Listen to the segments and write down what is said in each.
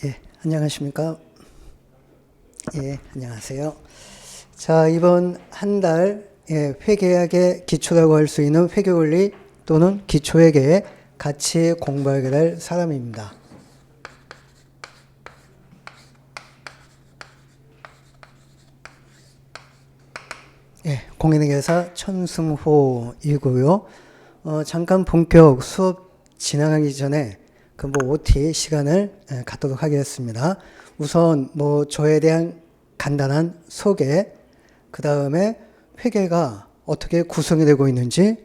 예, 안녕하십니까? 예, 안녕하세요. 자, 이번 한 달 회계학의 기초라고 할 수 있는 회계원리 또는 기초회계에 같이 공부하게 될 사람입니다. 예, 공인회계사 천승호이고요. 잠깐 본격 수업 진행하기 전에 그 OT 시간을 갖도록 하겠습니다. 우선 저에 대한 간단한 소개, 그 다음에 회계가 어떻게 구성이 되고 있는지,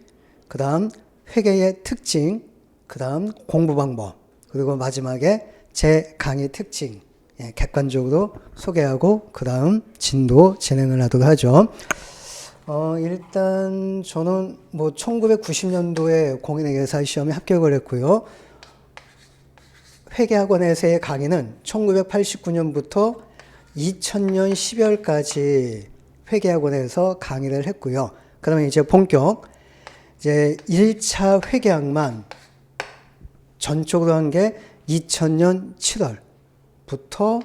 그 다음 회계의 특징, 그 다음 공부 방법, 그리고 마지막에 제 강의 특징 객관적으로 소개하고 그 다음 진도 진행을 하도록 하죠. 일단 저는 1990년도에 공인회계사 시험에 합격을 했고요. 회계학원에서의 강의는 1989년부터 2000년 12월까지 회계학원에서 강의를 했고요. 그러면 이제 본격 이제 1차 회계학만 전적으로 한 게 2000년 7월부터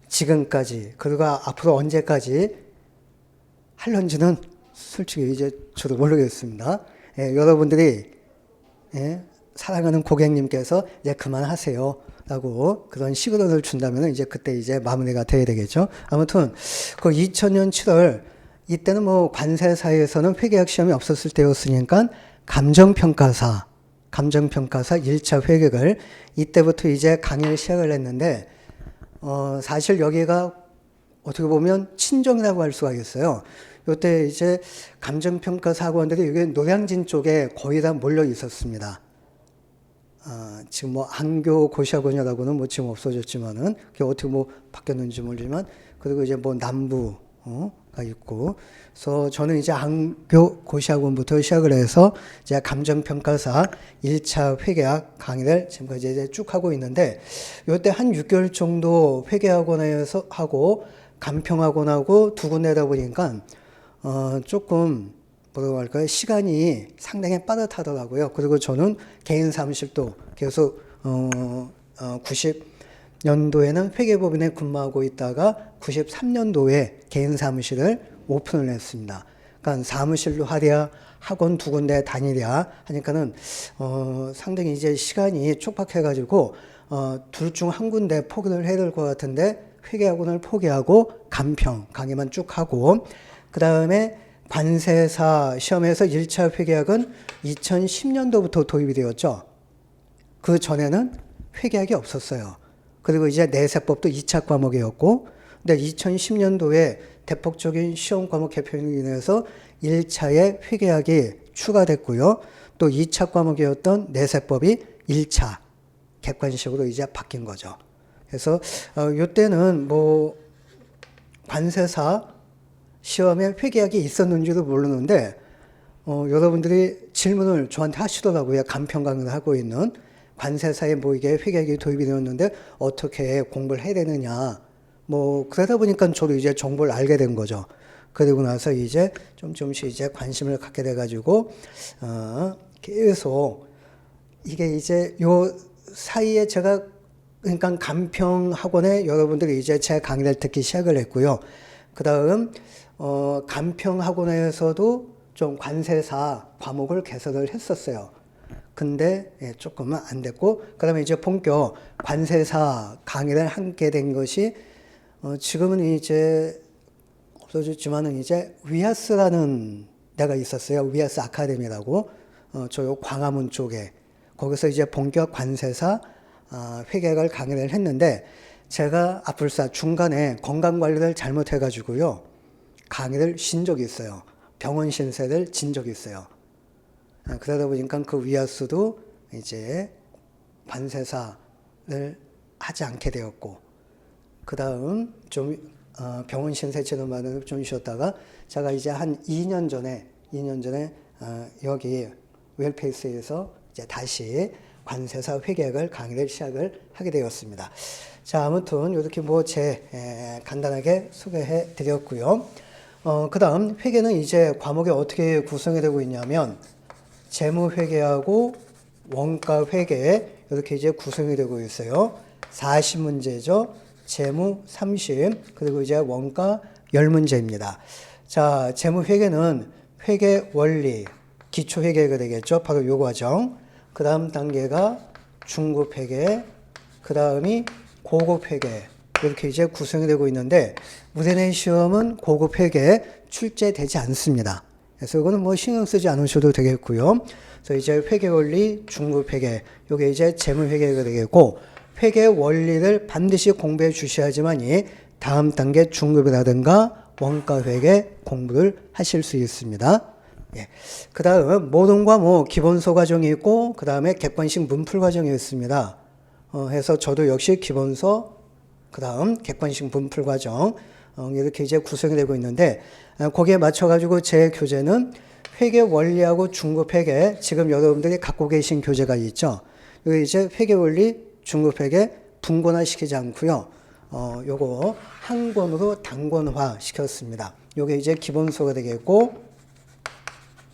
지금까지, 그리고 앞으로 언제까지 할런지는 솔직히 이제 저도 모르겠습니다. 여러분들이 사랑하는 고객님께서 이제 그만하세요 라고 그런 시그널을 준다면 이제 그때 이제 마무리가 돼야 되겠죠. 아무튼 그 2000년 7월 이때는 관세사에서는 회계학 시험이 없었을 때였으니까 감정평가사 1차 회계를 이때부터 이제 강의를 시작을 했는데 사실 여기가 어떻게 보면 친정이라고 할 수가 있어요. 이때 이제 감정평가사 학원들이 여기 노량진 쪽에 거의 다 몰려 있었습니다. 지금 안교 고시학원이라고는 지금 없어졌지만은 그게 어떻게 바뀌었는지 모르지만, 그리고 이제 남부가 있고, 그래서 저는 이제 안교 고시학원부터 시작을 해서 이제 감정평가사 1차 회계학 강의를 지금까지 이제 쭉 하고 있는데, 요때 한 6개월 정도 회계학원에서 하고 감평학원하고 두 군데다 보니까 조금 뭐라고 할까요? 시간이 상당히 빠듯하더라고요. 그리고 저는 개인 사무실도 계속 90년도에는 회계법인에 근무하고 있다가 93년도에 개인 사무실을 오픈을 했습니다. 그러니까 사무실로 하랴 학원 두 군데 다니랴 하니까는 상당히 이제 시간이 촉박해가지고 둘 중 한 군데 포기를 해야 될 것 같은데 회계학원을 포기하고 감평 강의만 쭉 하고, 그 다음에 관세사 시험에서 1차 회계학은 2010년도부터 도입이 되었죠. 그 전에는 회계학이 없었어요. 그리고 이제 내세법도 2차 과목이었고, 근데 2010년도에 대폭적인 시험 과목 개편으로 인해서 1차에 회계학이 추가됐고요. 또 2차 과목이었던 내세법이 1차 객관식으로 이제 바뀐 거죠. 그래서 이때는 관세사 시험에 회계학이 있었는지도 모르는데 여러분들이 질문을 저한테 하시더라고요. 감평 강의를 하고 있는 관세사에 이게 회계학이 도입이 되었는데 어떻게 공부를 해야 되느냐. 그러다 보니까 저도 이제 정보를 알게 된 거죠. 그리고 나서 이제 조금씩 이제 관심을 갖게 돼가지고 계속 이게 이제 요 사이에 제가 그러니까 감평 학원에 여러분들이 이제 제 강의를 듣기 시작을 했고요. 그 다음 감평 학원에서도 좀 관세사 과목을 개설을 했었어요. 근데 조금은 안 됐고, 그다음에 이제 본격 관세사 강의를 하게 된 것이 지금은 이제 없어졌지만은 이제 위아스라는 데가 있었어요. 위아스 아카데미라고 저 광화문 쪽에, 거기서 이제 본격 관세사 회계학을 강의를 했는데, 제가 아플사 중간에 건강관리를 잘못해가지고요 강의를 쉰 적이 있어요. 병원 신세를 진 적이 있어요. 그러다 보니까 그 위아스도 이제 관세사를 하지 않게 되었고, 그 다음 좀 병원 신세 치료만을 좀 쉬었다가 제가 이제 한 2년 전에 여기 웰페이스에서 이제 다시 관세사 회계학을 강의를 시작을 하게 되었습니다. 자, 아무튼 이렇게 제 간단하게 소개해 드렸고요. 그 다음 회계는 이제 과목이 어떻게 구성이 되고 있냐면 재무회계하고 원가회계 이렇게 이제 구성이 되고 있어요. 40문제죠. 재무 30, 그리고 이제 원가 10문제입니다. 자, 재무 회계는 회계 원리, 기초 회계가 되겠죠. 바로 요 과정. 그 다음 단계가 중급 회계, 그 다음이 고급 회계. 이렇게 이제 구성이 되고 있는데, 무대내 시험은 고급 회계 출제되지 않습니다. 그래서 이거는 뭐 신경 쓰지 않으셔도 되겠고요. 그래서 이제 회계 원리, 중급 회계, 요게 이제 재무 회계가 되겠고, 회계 원리를 반드시 공부해 주셔야지만이 다음 단계 중급이라든가 원가 회계 공부를 하실 수 있습니다. 예. 그 다음 모든 과목 기본서 과정이 있고, 그 다음에 객관식 문풀 과정이 있습니다. 해서 저도 역시 기본서, 그 다음 객관식 문풀 과정, 이렇게 이제 구성이 되고 있는데, 거기에 맞춰가지고 제 교재는 회계 원리하고 중급 회계, 지금 여러분들이 갖고 계신 교재가 있죠. 여기 이제 회계 원리, 중급 회계 분권화 시키지 않고요. 요거 한 권으로 단권화 시켰습니다. 요게 이제 기본서가 되겠고,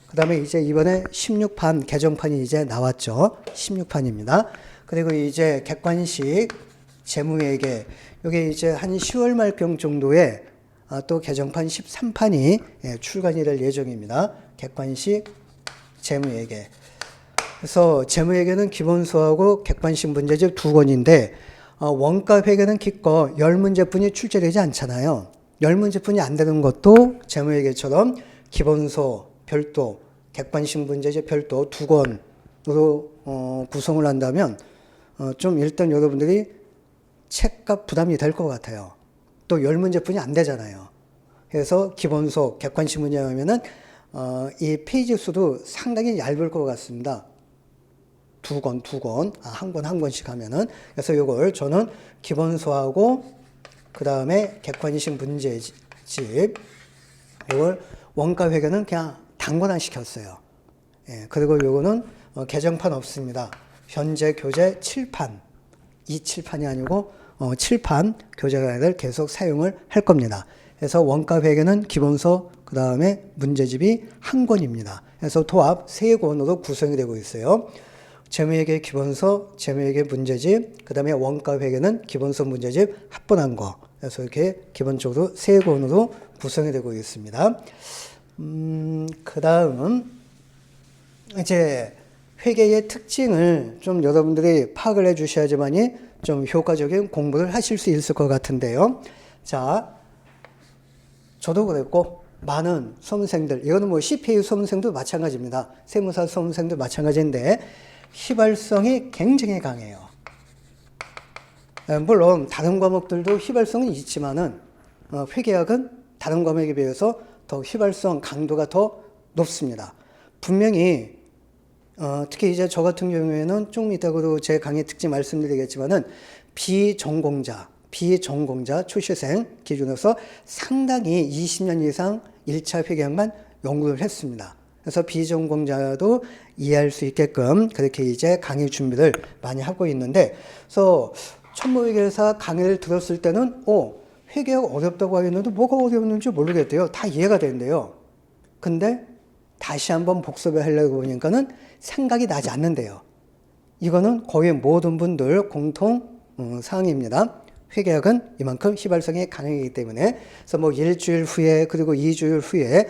그 다음에 이제 이번에 16판, 개정판이 이제 나왔죠. 16판입니다. 그리고 이제 객관식 재무회계, 요게 이제 한 10월 말경 정도에 또 개정판 13판이 출간이 될 예정입니다. 객관식 재무회계. 그래서 재무회계는 기본서하고 객관식 문제집 두 권인데, 원가 회계는 기껏 10문제뿐이 출제되지 않잖아요. 10문제뿐이 안 되는 것도 재무회계처럼 기본서 별도, 객관식 문제집 별도 두 권으로 구성을 한다면 좀 일단 여러분들이 책값 부담이 될 것 같아요. 또 10문제뿐이 안 되잖아요. 그래서 기본서, 객관식 문제 하면은 이 페이지 수도 상당히 얇을 것 같습니다. 두 권, 한 권 한 권씩 하면은. 그래서 이걸 저는 기본서하고 그 다음에 객관식 문제집, 이걸 원가 회계는 그냥 단권화 시켰어요. 예, 그리고 요거는 개정판 없습니다. 현재 교재 7판, 이 7판이 아니고 7판 교재를 계속 사용을 할 겁니다. 그래서 원가 회계는 기본서, 그 다음에 문제집이 한 권입니다. 그래서 도합 3권으로 구성이 되고 있어요. 재무회계 기본서, 재무회계 문제집, 그 다음에 원가 회계는 기본서 문제집 합본한 거. 그래서 이렇게 기본적으로 3권으로 구성이 되고 있습니다. 그 다음 이제 회계의 특징을 좀 여러분들이 파악을 해 주셔야지만이 좀 효과적인 공부를 하실 수 있을 것 같은데요. 자, 저도 그랬고 많은 수험생들, 이거는 뭐 CPA 수험생도 마찬가지입니다. 세무사 수험생도 마찬가지인데 휘발성이 굉장히 강해요. 물론 다른 과목들도 휘발성은 있지만은 회계학은 다른 과목에 비해서 더 휘발성 강도가 더 높습니다. 분명히 특히 이제 저 같은 경우에는 좀 이따가도 제 강의 특징 말씀드리겠지만은 비전공자 출시생 기준으로서 상당히 20년 이상 1차 회계학만 연구를 했습니다. 그래서 비전공자도 이해할 수 있게끔 그렇게 이제 강의 준비를 많이 하고 있는데, 그래서 천무회계사 강의를 들었을 때는 회계학 어렵다고 하겠는데 뭐가 어려웠는지 모르겠대요. 다 이해가 된대요. 근데 다시 한번 복습을 하려고 보니까는 생각이 나지 않는데요. 이거는 거의 모든 분들 공통 사항입니다. 회계학은 이만큼 휘발성이 강하기 때문에, 그래서 뭐 일주일 후에 그리고 2주일 후에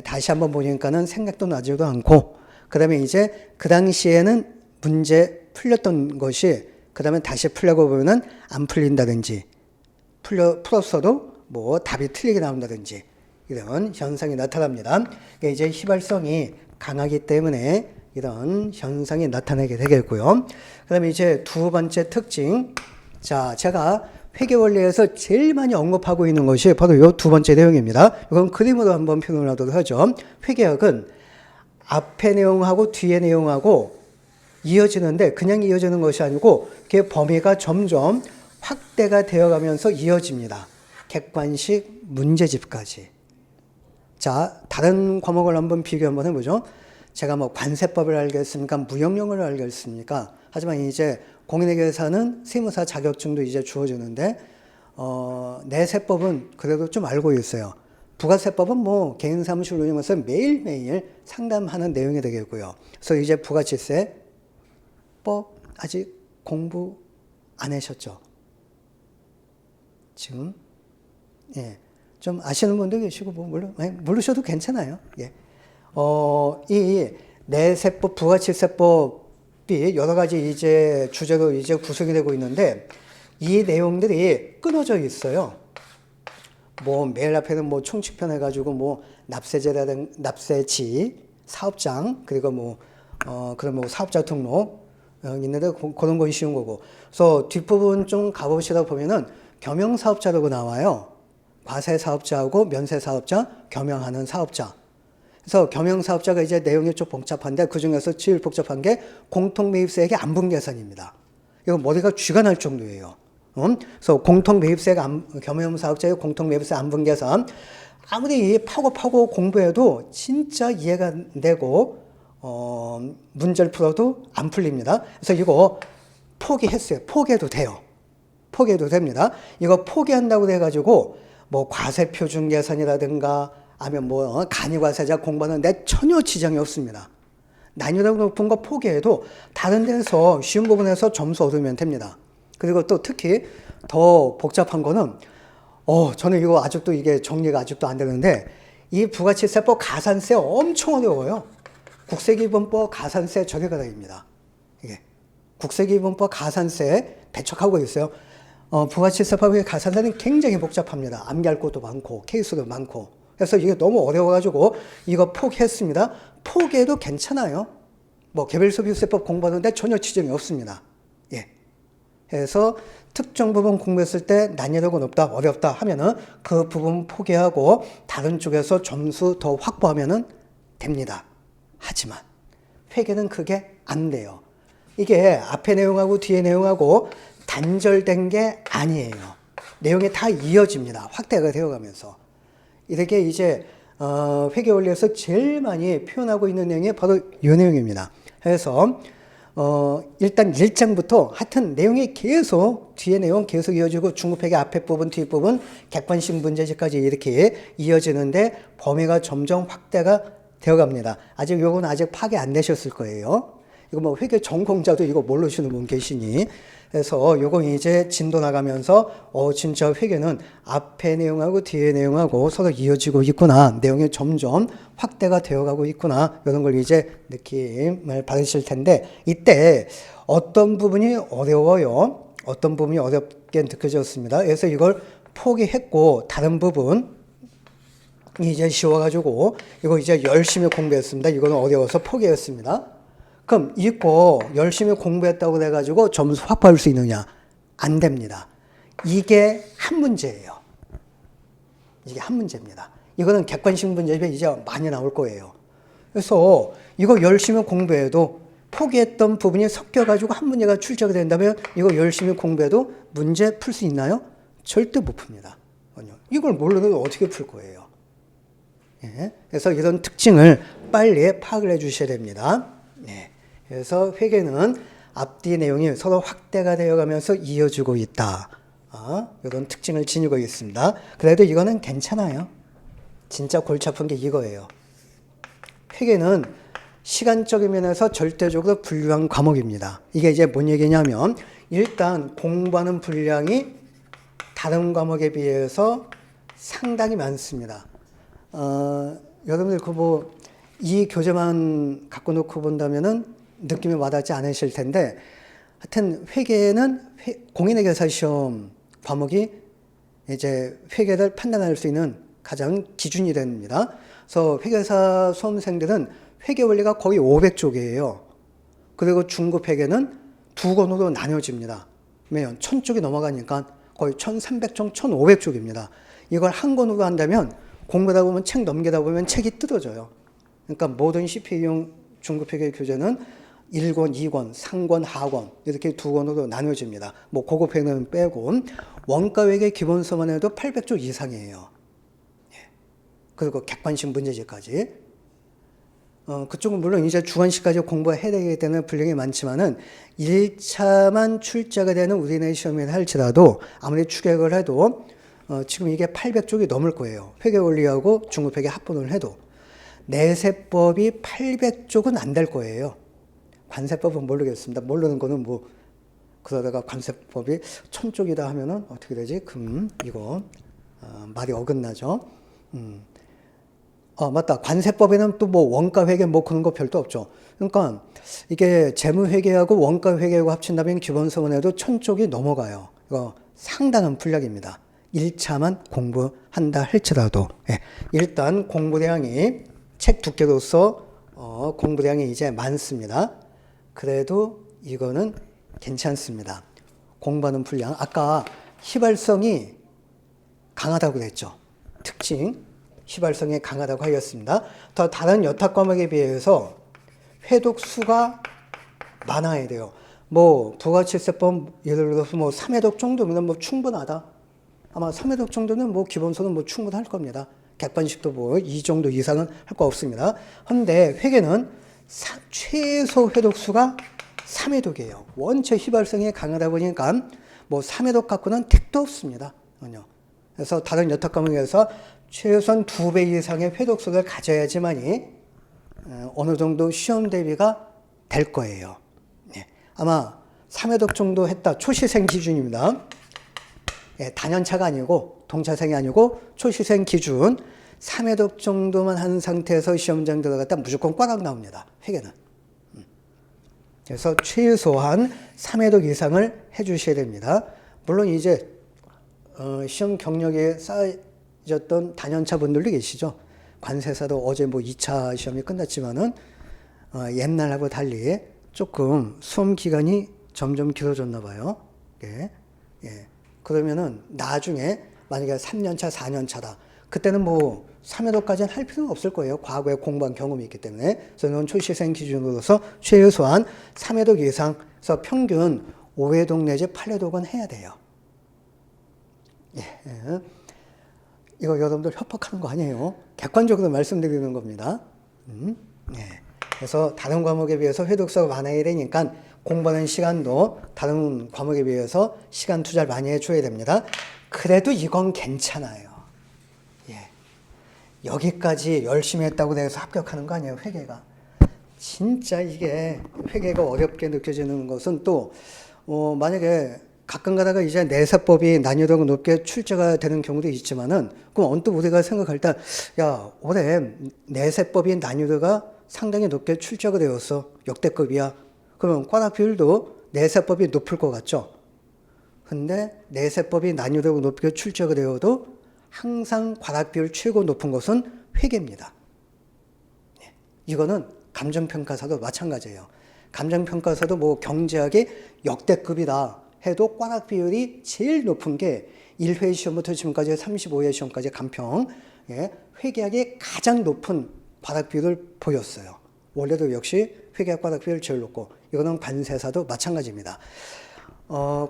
다시 한번 보니까는 생각도 나지도 않고, 그 다음에 이제 그 당시에는 문제 풀렸던 것이 그 다음에 다시 풀려고 보면은 안 풀린다든지, 풀었어도 뭐 답이 틀리게 나온다든지 이런 현상이 나타납니다. 이제 휘발성이 강하기 때문에 이런 현상이 나타나게 되겠고요. 그 다음에 이제 두 번째 특징. 자, 제가 회계 원리에서 제일 많이 언급하고 있는 것이 바로 이 두 번째 내용입니다. 이건 그림으로 한번 표현을 하도록 하죠. 회계학은 앞의 내용하고 뒤의 내용하고 이어지는데 그냥 이어지는 것이 아니고 그 범위가 점점 확대가 되어가면서 이어집니다. 객관식 문제집까지. 자, 다른 과목을 한번 비교 한번 해보죠. 제가 뭐 관세법을 알겠습니까? 무형령을 알겠습니까? 하지만 이제 공인회계사는 세무사 자격증도 이제 주어지는데, 내세법은 그래도 좀 알고 있어요. 부가세법은 뭐 개인사무실 운영에서 매일매일 상담하는 내용이 되겠고요. 그래서 이제 부가치세법 아직 공부 안 하셨죠? 지금 예, 좀 아시는 분도 계시고 뭐 물론 모르셔도 괜찮아요. 예. 이 뇌세법, 부가칠세법이 여러 가지 이제 주제로 이제 구성이 되고 있는데 이 내용들이 끊어져 있어요. 뭐 맨 앞에는 뭐 총칙편 해가지고 뭐 납세제라든 납세지, 사업장 그리고 그런 뭐 사업자 등록 있는데 그런 건 쉬운 거고. 그래서 뒷부분 좀 가보시다 보면은 겸용사업자라고 나와요. 과세사업자하고 면세사업자, 겸용하는 사업자. 그래서 겸용사업자가 이제 내용이 좀 복잡한데 그 중에서 제일 복잡한 게 공통매입세액의 안분계산입니다. 이거 머리가 쥐가 날 정도예요. 그래서 공통매입세액 겸용사업자의 공통매입세 안분계산. 아무리 파고 공부해도 진짜 이해가 안 되고 문제를 풀어도 안 풀립니다. 그래서 이거 포기했어요. 포기해도 돼요. 포기해도 됩니다. 이거 포기한다고 해가지고 뭐 과세표준 계산이라든가 아니면 뭐 간이과세자 공부하는데 전혀 지장이 없습니다. 난이도 높은 거 포기해도 다른 데서 쉬운 부분에서 점수 얻으면 됩니다. 그리고 또 특히 더 복잡한 거는 저는 이거 아직도 이게 정리가 아직도 안 되는데 이 부가칠세법 가산세 엄청 어려워요. 국세기본법 가산세 절개가닥입니다. 이게 국세기본법 가산세 배척하고 있어요. 부가칠세법의 가산세는 굉장히 복잡합니다. 암기할 것도 많고 케이스도 많고 그래서 이게 너무 어려워가지고 이거 포기했습니다. 포기해도 괜찮아요. 뭐 개별소비세법 공부하는데 전혀 지장이 없습니다. 예. 그래서 특정 부분 공부했을 때 난이도가 높다, 어렵다 하면은 그 부분 포기하고 다른 쪽에서 점수 더 확보하면은 됩니다. 하지만 회계는 그게 안 돼요. 이게 앞에 내용하고 뒤에 내용하고 단절된 게 아니에요. 내용이 다 이어집니다. 확대가 되어가면서. 이렇게 이제 회계 원리에서 제일 많이 표현하고 있는 내용이 바로 이 내용입니다. 그래서 일단 1장부터 하여튼 내용이 계속 뒤에 내용 계속 이어지고 중급회계 앞에 부분 뒤 부분 객관식 문제집까지 이렇게 이어지는데 범위가 점점 확대가 되어갑니다. 아직 요건 아직 파괴 안 되셨을 거예요. 이거 뭐 회계 전공자도 이거 모르시는 분 계시니. 그래서 요거 이제 진도 나가면서 진짜 회계는 앞에 내용하고 뒤에 내용하고 서로 이어지고 있구나. 내용이 점점 확대가 되어가고 있구나. 이런 걸 이제 느낌을 받으실 텐데 이때 어떤 부분이 어려워요. 어떤 부분이 어렵게 느껴졌습니다. 그래서 이걸 포기했고 다른 부분 이제 쉬워가지고 이거 이제 열심히 공부했습니다. 이거는 어려워서 포기했습니다. 그럼 이거 열심히 공부했다고 해가지고 점수 확보할 수 있느냐? 안 됩니다. 이게 한 문제예요. 이게 한 문제입니다. 이거는 객관식 문제집에 이제 많이 나올 거예요. 그래서 이거 열심히 공부해도 포기했던 부분이 섞여가지고 한 문제가 출제가 된다면 이거 열심히 공부해도 문제 풀 수 있나요? 절대 못 풉니다. 이걸 모르면 어떻게 풀 거예요? 예. 그래서 이런 특징을 빨리 파악을 해 주셔야 됩니다. 네. 그래서 회계는 앞뒤 내용이 서로 확대가 되어가면서 이어지고 있다. 이런 특징을 지니고 있습니다. 그래도 이거는 괜찮아요. 진짜 골치 아픈 게 이거예요. 회계는 시간적인 면에서 절대적으로 분류한 과목입니다. 이게 이제 뭔 얘기냐면 일단 공부하는 분량이 다른 과목에 비해서 상당히 많습니다. 여러분들 이 교재만 갖고 놓고 본다면은 느낌이 와닿지 않으실 텐데, 하여튼 회계는 공인회계사 시험 과목이 이제 회계를 판단할 수 있는 가장 기준이 됩니다. 그래서 회계사 수험생들은 회계 원리가 거의 500쪽이에요. 그리고 중급 회계는 두 권으로 나뉘어집니다. 왜냐면 1000쪽이 넘어가니까 거의 1300쪽, 1500쪽입니다. 이걸 한 권으로 한다면 공부하다 보면 책 넘기다 보면 책이 뜯어져요. 그러니까 모든 CPA용 중급회계 교재는 1권, 2권, 상권, 하권 이렇게 두 권으로 나눠집니다. 뭐 고급회계는 빼고 원가회계 기본서만 해도 800쪽 이상이에요. 그리고 객관식 문제집까지. 그쪽은 물론 이제 주관식까지 공부해야 되기 때문에 분량이 많지만은 1차만 출제가 되는 우리나라 시험이라 할지라도 아무리 추격을 해도 지금 이게 800쪽이 넘을 거예요. 회계 원리하고 중급회계 합본을 해도. 내세법이 800쪽은 안 될 거예요. 관세법은 모르겠습니다. 모르는 거는 그러다가 관세법이 천쪽이다 하면은 어떻게 되지? 이거 말이 어긋나죠. 맞다. 관세법에는 또 뭐 원가회계 뭐 그런 거 별도 없죠. 그러니까 이게 재무회계하고 원가회계하고 합친다면 기본서문에도 1000쪽이 넘어가요. 이거 상당한 분량입니다. 1차만 공부한다 할지라도. 예. 일단 공부량이 책 두께로서 공부량이 이제 많습니다. 그래도 이거는 괜찮습니다. 공부하는 분량. 아까 휘발성이 강하다고 그랬죠. 특징. 휘발성이 강하다고 하였습니다. 더 다른 여타 과목에 비해서 회독수가 많아야 돼요. 뭐 부가칠세법 예를 들어서 뭐 3회독 정도면 뭐 충분하다. 아마 3회독 정도는 뭐 기본서는 뭐 충분할 겁니다. 객관식도 뭐 이 정도 이상은 할 거 없습니다. 그런데 회계는 최소 회독수가 3회독이에요. 원체 휘발성이 강하다 보니까 뭐 3회독 갖고는 택도 없습니다. 그래서 다른 여타 과목에서 최소한 2배 이상의 회독수를 가져야지만이 어느 정도 시험 대비가 될 거예요. 네. 아마 3회독 정도 했다. 초시생 기준입니다. 예, 단연차가 아니고 동차생이 아니고 초시생 기준 3회독 정도만 한 상태에서 시험장 들어갔다 무조건 꽈락 나옵니다. 회계는. 그래서 최소한 3회독 이상을 해주셔야 됩니다. 물론 이제 시험 경력에 쌓여졌던 단연차 분들도 계시죠. 관세사도 어제 뭐 2차 시험이 끝났지만은 옛날하고 달리 조금 수험 기간이 점점 길어졌나 봐요. 예. 예. 그러면은 나중에 만약에 3년차, 4년차다. 그때는 뭐 3회독까지는 할 필요는 없을 거예요. 과거에 공부한 경험이 있기 때문에. 그래서 초시생 기준으로서 최소한 3회독 이상, 그래서 평균 5회독 내지 8회독은 해야 돼요. 예. 예. 이거 여러분들 협박하는 거 아니에요. 객관적으로 말씀드리는 겁니다. 예. 그래서 다른 과목에 비해서 회독수가 많아야 되니까 공부하는 시간도 다른 과목에 비해서 시간 투자를 많이 해줘야 됩니다. 그래도 이건 괜찮아요. 예. 여기까지 열심히 했다고 해서 합격하는 거 아니에요, 회계가. 진짜 이게 회계가 어렵게 느껴지는 것은 또 만약에 가끔 가다가 이제 내세법이 난이도가 높게 출제가 되는 경우도 있지만은, 그럼 언뜻 우리가 생각할 때, 야, 올해 내세법이 난이도가 상당히 높게 출제가 되었어. 역대급이야. 그러면 꽈락 비율도 내세법이 높을 것 같죠? 근데 내세법이 난이도가 높게 출제가 되어도 항상 꽈락 비율 최고 높은 것은 회계입니다. 이거는 감정평가사도 마찬가지예요. 감정평가사도 뭐 경제학이 역대급이다 해도 꽈락 비율이 제일 높은 게 1회 시험부터 지금까지 35회 시험까지 간평, 예, 회계학이 가장 높은 꽈락 비율을 보였어요. 원래도 역시 회계학 꽈락 비율 제일 높고, 이거는 관세사도 마찬가지입니다.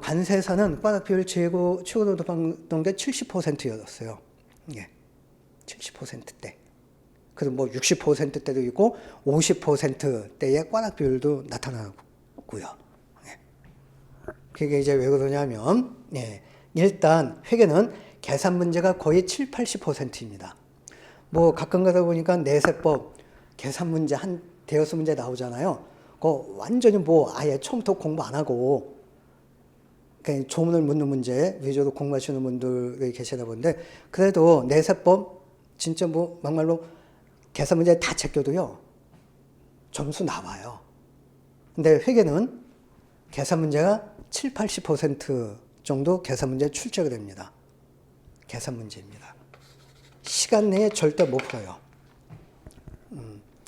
관세사는 꽈락 비율 최고 높았던 게 70%였어요. 예, 70%대. 그리고 뭐 60%대도 있고 50%대의 꽈락 비율도 나타나고요. 예. 그게 이제 왜 그러냐면, 예, 일단 회계는 계산 문제가 거의 70~80%입니다. 뭐 가끔 가다 보니까 내세법 계산 문제 한 대여섯 문제 나오잖아요. 그거 완전히 뭐 아예 처음부터 공부 안 하고 그냥 조문을 묻는 문제 위주로 공부하시는 분들이 계시다 보는데, 그래도 내세법 진짜 뭐 막말로 계산 문제 다 제껴도요 점수 나와요. 근데 회계는 계산 문제가 70~80% 정도 계산 문제 출제가 됩니다. 계산 문제입니다. 시간 내에 절대 못 풀어요.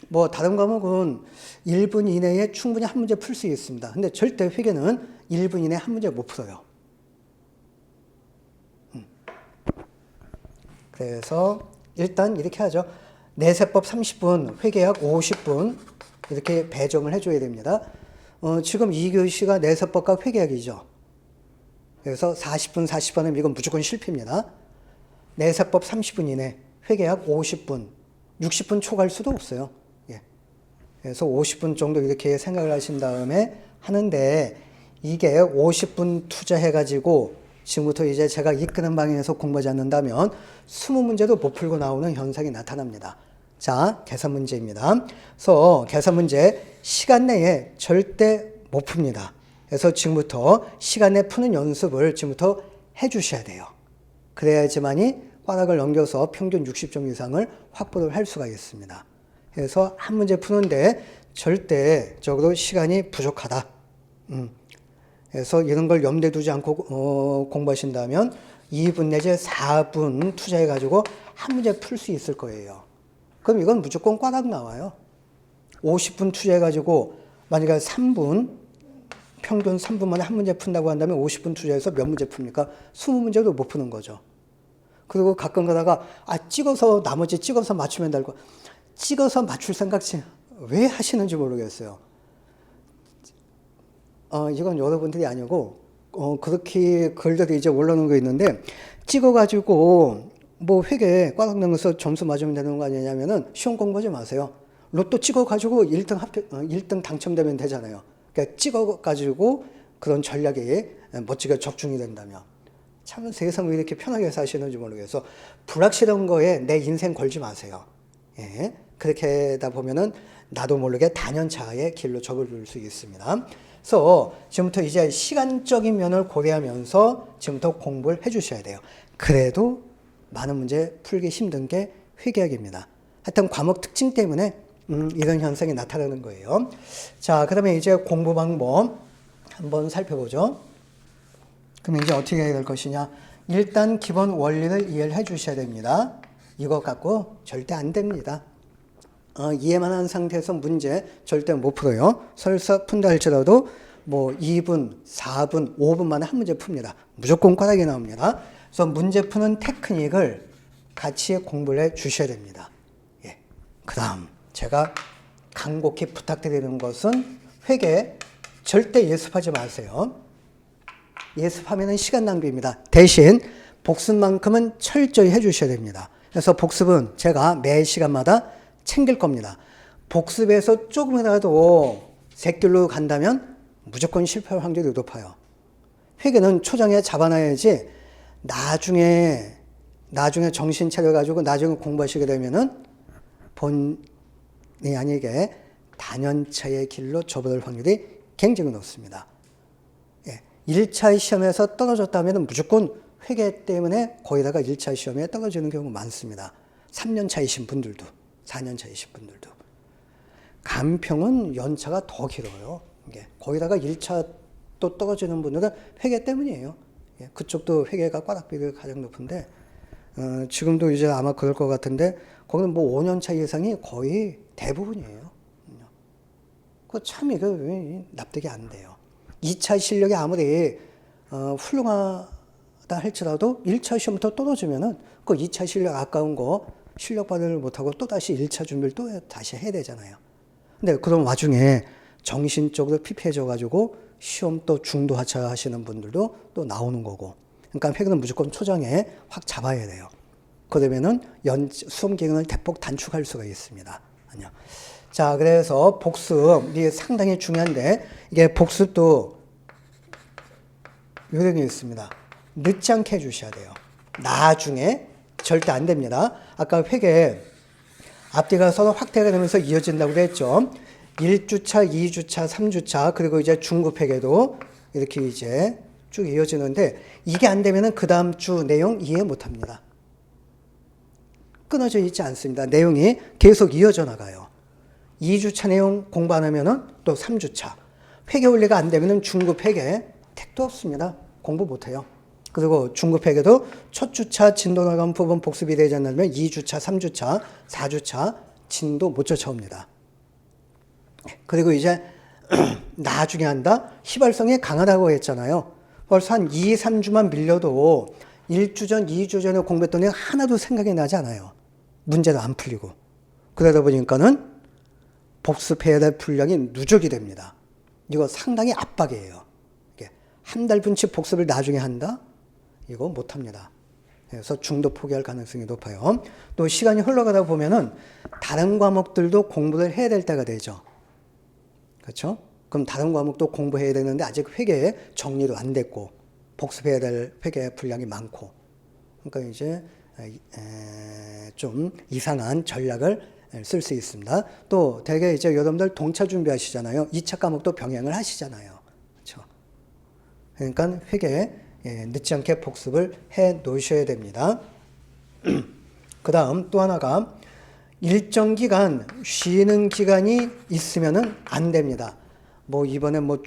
뭐 다른 과목은 1분 이내에 충분히 한 문제 풀 수 있습니다. 근데 절대 회계는 1분 이내에 한 문제 못 풀어요. 그래서 일단 이렇게 하죠. 내세법 30분, 회계학 50분 이렇게 배정을 해줘야 됩니다. 지금 2교시가 내세법과 회계학이죠. 그래서 40분, 40분은 이건 무조건 실패입니다. 내세법 30분 이내, 회계학 50분, 60분 초과할 수도 없어요. 예. 그래서 50분 정도 이렇게 생각을 하신 다음에 하는데, 이게 50분 투자해가지고 지금부터 이제 제가 이끄는 방향에서 공부하지 않는다면 20문제도 못 풀고 나오는 현상이 나타납니다. 자, 계산 문제입니다. 그래서 계산 문제 시간 내에 절대 못 풉니다. 그래서 지금부터 시간에 푸는 연습을 지금부터 해 주셔야 돼요. 그래야지만이 꽈락을 넘겨서 평균 60점 이상을 확보를 할 수가 있습니다. 그래서 한 문제 푸는데 절대적으로 시간이 부족하다. 그래서 이런 걸 염두에 두지 않고 공부하신다면 2분 내지 4분 투자해가지고 한 문제 풀 수 있을 거예요. 그럼 이건 무조건 꽈락 나와요. 50분 투자해가지고 만약에 3분, 평균 3분 만에 한 문제 푼다고 한다면 50분 투자해서 몇 문제 풉니까? 20문제도 못 푸는 거죠. 그리고 가끔 가다가 찍어서 나머지 찍어서 맞추면 되고 찍어서 맞출 생각 왜 하시는지 모르겠어요. 이건 여러분들이 아니고 그렇게 글들이 이제 올라오는 거 있는데 찍어가지고 뭐 회계 꽈락 넣어서 점수 맞으면 되는 거 아니냐면은 시험 공부하지 마세요. 로또 찍어가지고 1등 당첨되면 되잖아요. 그러니까 찍어가지고 그런 전략에 멋지게 적중이 된다면 참 세상 왜 이렇게 편하게 사시는지 모르겠어. 불확실한 거에 내 인생 걸지 마세요. 예, 그렇게 하다 보면은 나도 모르게 단연차의 길로 접어들 수 있습니다. 그래서 지금부터 이제 시간적인 면을 고려하면서 지금부터 공부를 해주셔야 돼요. 그래도 많은 문제 풀기 힘든 게 회계학입니다. 하여튼 과목 특징 때문에 이런 현상이 나타나는 거예요. 자, 그러면 이제 공부 방법 한번 살펴보죠. 그럼 이제 어떻게 해야 될 것이냐. 일단 기본 원리를 이해를 해 주셔야 됩니다. 이거 갖고 절대 안 됩니다. 이해만 한 상태에서 문제 절대 못 풀어요. 설사 푼다 할지라도 뭐 2분, 4분, 5분 만에 한 문제 풉니다. 무조건 꽈락이 나옵니다. 그래서 문제 푸는 테크닉을 같이 공부를 해 주셔야 됩니다. 예. 그 다음 제가 간곡히 부탁드리는 것은 회계 절대 예습하지 마세요. 예습하면 시간 낭비입니다. 대신 복습만큼은 철저히 해 주셔야 됩니다. 그래서 복습은 제가 매 시간마다 챙길 겁니다. 복습에서 조금이라도 샛길로 간다면 무조건 실패할 확률이 높아요. 회계는 초장에 잡아놔야지 나중에 정신 차려가지고 나중에 공부하시게 되면은 본의 아니게 단연차의 길로 접어들 확률이 굉장히 높습니다. 1차 시험에서 떨어졌다면 무조건 회계 때문에 거기다가 1차 시험에 떨어지는 경우가 많습니다. 3년 차이신 분들도, 4년 차이신 분들도. 간평은 연차가 더 길어요. 거기다가 1차 또 떨어지는 분들은 회계 때문이에요. 그쪽도 회계가 꽈락 비율이 가장 높은데, 지금도 이제 아마 그럴 것 같은데, 거기는 뭐 5년 차 이상이 거의 대부분이에요. 참 이거 왜 납득이 안 돼요. 2차 실력이 아무리 훌륭하다 할지라도 1차 시험부터 떨어지면은 그 2차 실력 아까운 거 실력 발휘를 못하고 또 다시 1차 준비를 또 다시 해야 되잖아요. 근데 그런 와중에 정신적으로 피폐해져가지고 시험 또 중도 하차 하시는 분들도 또 나오는 거고. 그러니까 회계는 무조건 초장에 확 잡아야 돼요. 그러면은 수험 기간을 대폭 단축할 수가 있습니다. 아니요. 자, 그래서 복습, 이게 상당히 중요한데, 이게 복습도 요령이 있습니다. 늦지 않게 해주셔야 돼요. 나중에 절대 안 됩니다. 아까 회계 앞뒤가 서로 확대가 되면서 이어진다고 했죠. 1주차, 2주차, 3주차, 그리고 이제 중급 회계도 이렇게 이제 쭉 이어지는데, 이게 안 되면은 그 다음 주 내용 이해 못 합니다. 끊어져 있지 않습니다. 내용이 계속 이어져 나가요. 2주차 내용 공부 안 하면은 또 3주차. 회계 원리가 안 되면은 중급 회계 택도 없습니다. 공부 못 해요. 그리고 중급 회계도 첫 주차 진도 나간 부분 복습이 되지 않으면 2주차, 3주차, 4주차 진도 못 쫓아옵니다. 그리고 이제 나중에 한다? 휘발성이 강하다고 했잖아요. 벌써 한 2, 3주만 밀려도 1주 전, 2주 전에 공부했던 애 하나도 생각이 나지 않아요. 문제도 안 풀리고. 그러다 보니까는 복습해야 될 분량이 누적이 됩니다. 이거 상당히 압박이에요. 한 달 분치 복습을 나중에 한다? 이거 못합니다. 그래서 중도 포기할 가능성이 높아요. 또 시간이 흘러가다 보면은 다른 과목들도 공부를 해야 될 때가 되죠. 그렇죠? 그럼 다른 과목도 공부해야 되는데 아직 회계 정리도 안 됐고 복습해야 될 회계 분량이 많고. 그러니까 이제 좀 이상한 전략을 쓸 수 있습니다. 또 대개 이제 여러분들 동차 준비하시잖아요. 2차 과목도 병행을 하시잖아요. 그렇죠? 그러니까 회계 늦지 않게 복습을 해 놓으셔야 됩니다. 그 다음 또 하나가 일정 기간 쉬는 기간이 있으면은 안 됩니다. 뭐 이번에 뭐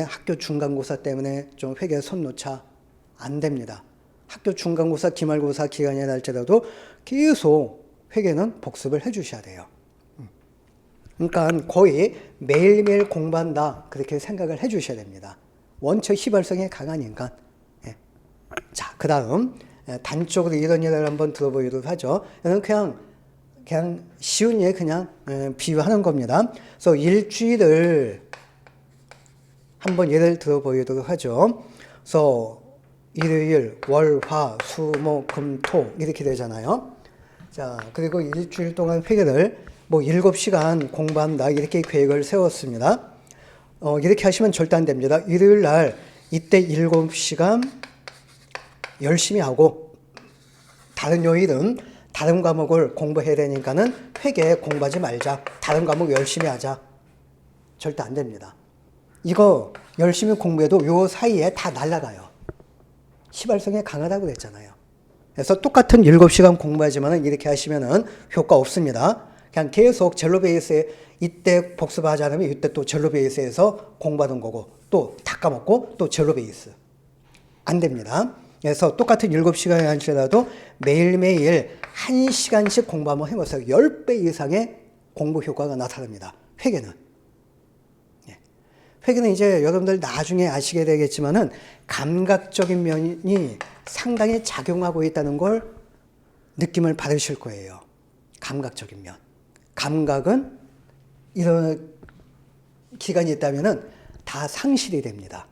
학교 중간고사 때문에 좀 회계에 손 놓자 안 됩니다. 학교 중간고사, 기말고사 기간이 날짜라도 계속 회계는 복습을 해 주셔야 돼요. 그러니까 거의 매일매일 공부한다 그렇게 생각을 해 주셔야 됩니다. 원체 휘발성이 강하니까. 예. 자, 그 다음 단적으로 이런 예를 한번 들어보도록 하죠. 이건 그냥 쉬운 예 그냥 비유하는 겁니다. 그래서 일주일을 한번 예를 들어보도록 하죠. 그래서 일요일, 월, 화, 수, 목, 금, 토 이렇게 되잖아요. 자, 그리고 일주일 동안 회계를 뭐 7시간 공부한다 이렇게 계획을 세웠습니다. 이렇게 하시면 절대 안 됩니다. 일요일 날 이때 7시간 열심히 하고 다른 요일은 다른 과목을 공부해야 되니까는 회계 공부하지 말자. 다른 과목 열심히 하자. 절대 안 됩니다. 이거 열심히 공부해도 요 사이에 다 날아가요. 시발성이 강하다고 그랬잖아요. 그래서 똑같은 7시간 공부하지만은 이렇게 하시면은 효과 없습니다. 그냥 계속 젤로 베이스에 이때 복습하지 않으면 이때 또 젤로 베이스에서 공부하는 거고 또 다 까먹고 또 젤로 베이스. 안 됩니다. 그래서 똑같은 7시간이 아니더라도 매일매일 1시간씩 공부 한번 해보세요. 10배 이상의 공부 효과가 나타납니다. 회계는. 회계는 이제 여러분들 나중에 아시게 되겠지만은 감각적인 면이 상당히 작용하고 있다는 걸 느낌을 받으실 거예요. 감각적인 면. 감각은 이런 기간이 있다면은 다 상실이 됩니다.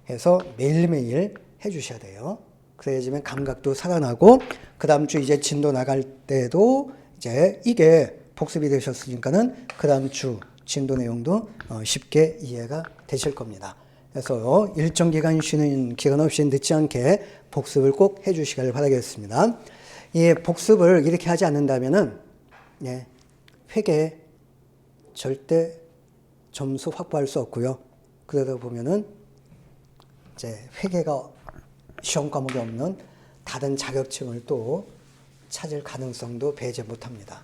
그래서 매일매일 해주셔야 돼요. 그래야지만 감각도 살아나고 그 다음 주 이제 진도 나갈 때도 이제 이게 복습이 되셨으니까는 그 다음 주 진도 내용도 쉽게 이해가 되실 겁니다. 그래서 일정 기간 쉬는 기간 없이 늦지 않게 복습을 꼭 해주시길 바라겠습니다. 이 복습을 이렇게 하지 않는다면은 회계 절대 점수 확보할 수 없고요. 그러다 보면은 이제 회계가 시험 과목이 없는 다른 자격증을 또 찾을 가능성도 배제 못합니다.